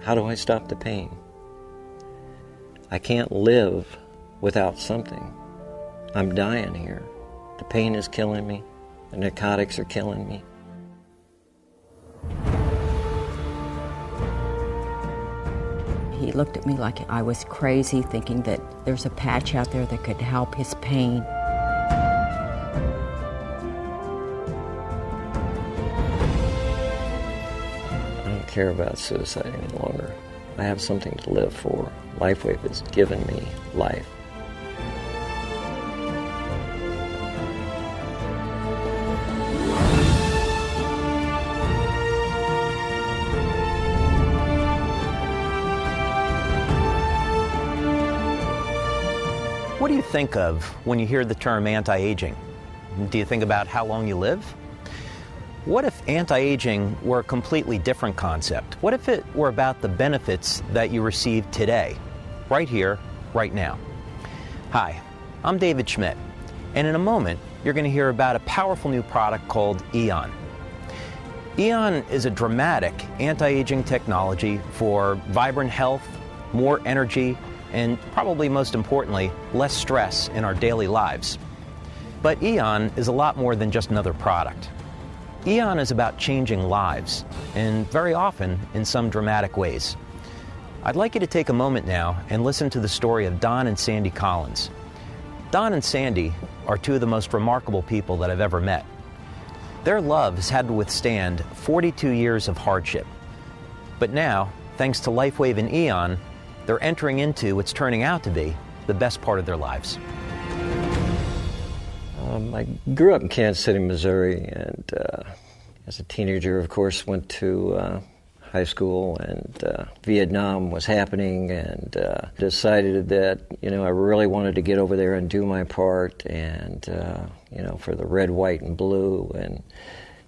How do I stop the pain? I can't live without something. I'm dying here. The pain is killing me. The narcotics are killing me. He looked at me like I was crazy, thinking that there's a patch out there that could help his pain. I don't care about suicide any longer. I have something to live for. LifeWave has given me life. What do you think of when you hear the term anti-aging? Do you think about how long you live? What if anti-aging were a completely different concept? What if it were about the benefits that you receive today, right here, right now? Hi, I'm David Schmidt, and in a moment, you're going to hear about a powerful new product called Aeon. Aeon is a dramatic anti-aging technology for vibrant health, more energy, and probably most importantly, less stress in our daily lives. But Aeon is a lot more than just another product. Aeon is about changing lives, and very often in some dramatic ways. I'd like you to take a moment now and listen to the story of Don and Sandy Collins. Don and Sandy are two of the most remarkable people that I've ever met. Their love has had to withstand 42 years of hardship. But now, thanks to LifeWave and Aeon, they're entering into what's turning out to be the best part of their lives. I grew up in Kansas City, Missouri, and as a teenager, of course, went to high school, and Vietnam was happening, and decided that, I really wanted to get over there and do my part, and, for the red, white, and blue, and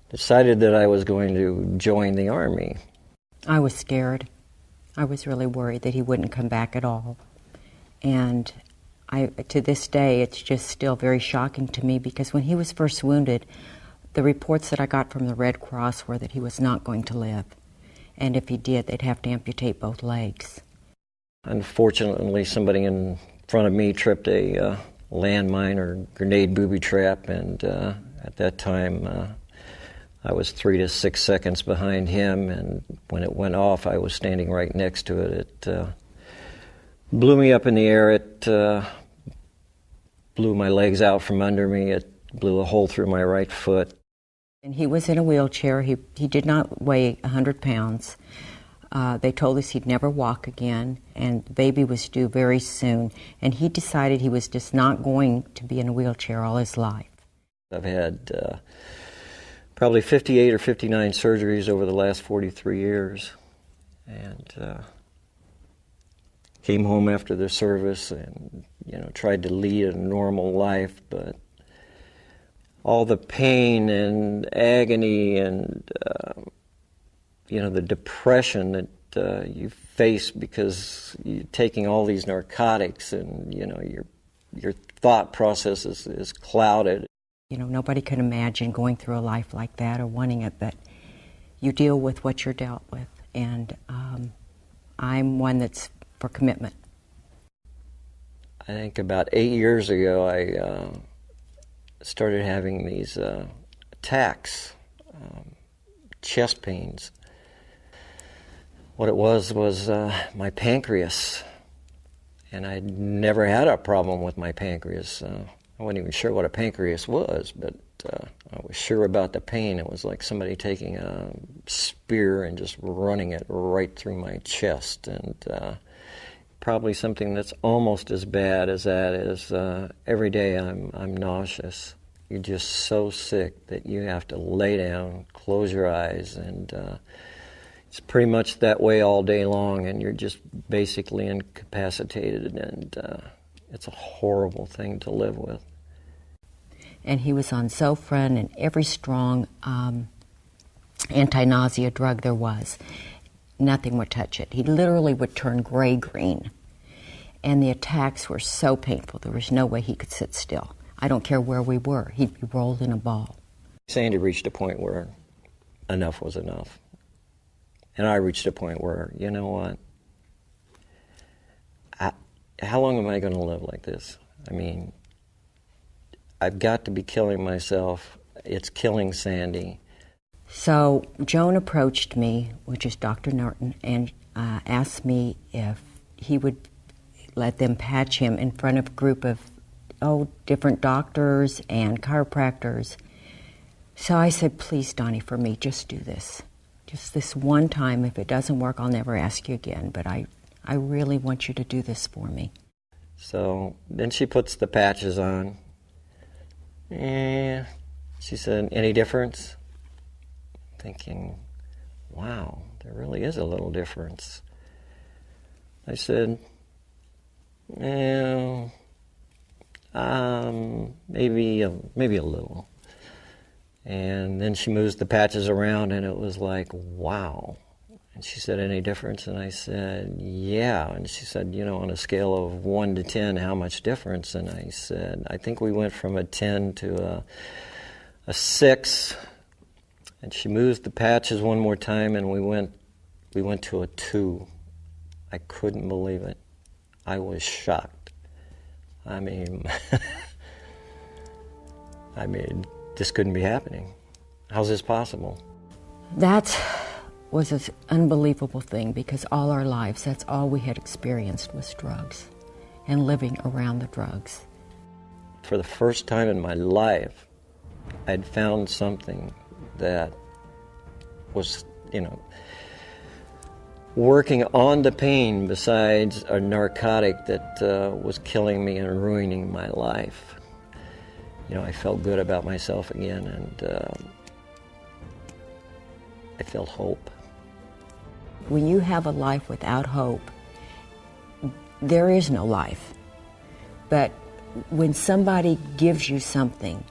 decided that I was going to join the Army. I was scared. I was really worried that he wouldn't come back at all. And to this day, it's just still very shocking to me, because when he was first wounded, the reports that I got from the Red Cross were that he was not going to live. And if he did, they'd have to amputate both legs. Unfortunately, somebody in front of me tripped a landmine or grenade booby trap, and at that time, I was 3 to 6 seconds behind him, and when it went off, I was standing right next to it. It blew me up in the air. It blew my legs out from under me. It blew a hole through my right foot. And he was in a wheelchair. He did not weigh 100 pounds. They told us he'd never walk again, and the baby was due very soon. And he decided he was just not going to be in a wheelchair all his life. I've had probably 58 or 59 surgeries over the last 43 years. And came home after the service and, tried to lead a normal life, but all the pain and agony and, the depression that you face because you're taking all these narcotics and, your thought process is clouded. Nobody can imagine going through a life like that or wanting it, but you deal with what you're dealt with. And I'm one that's for commitment. I think about 8 years ago, I started having these attacks, chest pains. What it was my pancreas, and I'd never had a problem with my pancreas. I wasn't even sure what a pancreas was, but I was sure about the pain. It was like somebody taking a spear and just running it right through my chest, and probably something that's almost as bad as that is every day I'm nauseous. You're just so sick that you have to lay down, close your eyes, and it's pretty much that way all day long, and you're just basically incapacitated, and it's a horrible thing to live with. And he was on Zofran and every strong anti-nausea drug there was. Nothing would touch it. He literally would turn gray-green. And the attacks were so painful, there was no way he could sit still. I don't care where we were, he'd be rolled in a ball. Sandy reached a point where enough was enough. And I reached a point where, you know what? How long am I going to live like this? I mean, I've got to be killing myself. It's killing Sandy. So Joan approached me, which is Dr. Norton, and asked me if he would let them patch him in front of a group of different doctors and chiropractors. So I said, please, Donnie, for me, just do this. Just this one time. If it doesn't work, I'll never ask you again. But I really want you to do this for me. So then she puts the patches on. And she said, any difference? Thinking, wow, there really is a little difference. I said, maybe a little. And then she moves the patches around, and it was like, wow. And she said, any difference? And I said, yeah. And she said, on a scale of 1 to 10, how much difference? And I said, I think we went from a 10 to a 6. And she moves the patches one more time, and we went to a 2. I couldn't believe it. I was shocked. I mean, this couldn't be happening. How's this possible? That was an unbelievable thing, because all our lives, that's all we had experienced was drugs and living around the drugs. For the first time in my life, I'd found something that was, working on the pain besides a narcotic that was killing me and ruining my life. I felt good about myself again, and I felt hope. When you have a life without hope, there is no life. But when somebody gives you something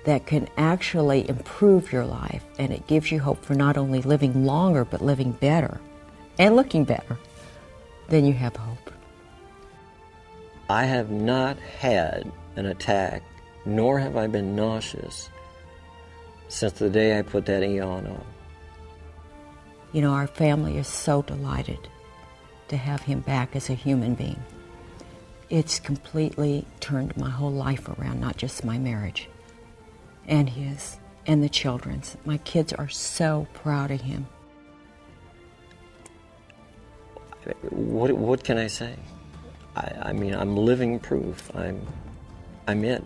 that can actually improve your life, and it gives you hope for not only living longer, but living better and looking better, then you have hope. I have not had an attack, nor have I been nauseous since the day I put that Aeon on. Our family is so delighted to have him back as a human being. It's completely turned my whole life around, not just my marriage, and his, and the children's. My kids are so proud of him. What can I say? I mean, I'm living proof. I'm it.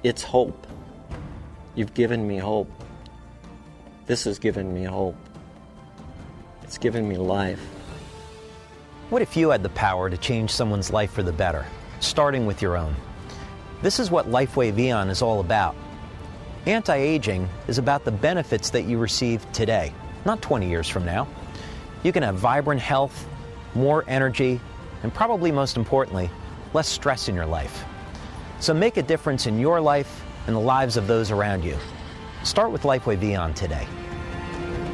It's hope. You've given me hope. This has given me hope. It's given me life. What if you had the power to change someone's life for the better, starting with your own? This is what LifeWave Aeon is all about. Anti-aging is about the benefits that you receive today, not 20 years from now. You can have vibrant health, more energy, and probably most importantly, less stress in your life. So make a difference in your life and the lives of those around you. Start with LifeWave Aeon today.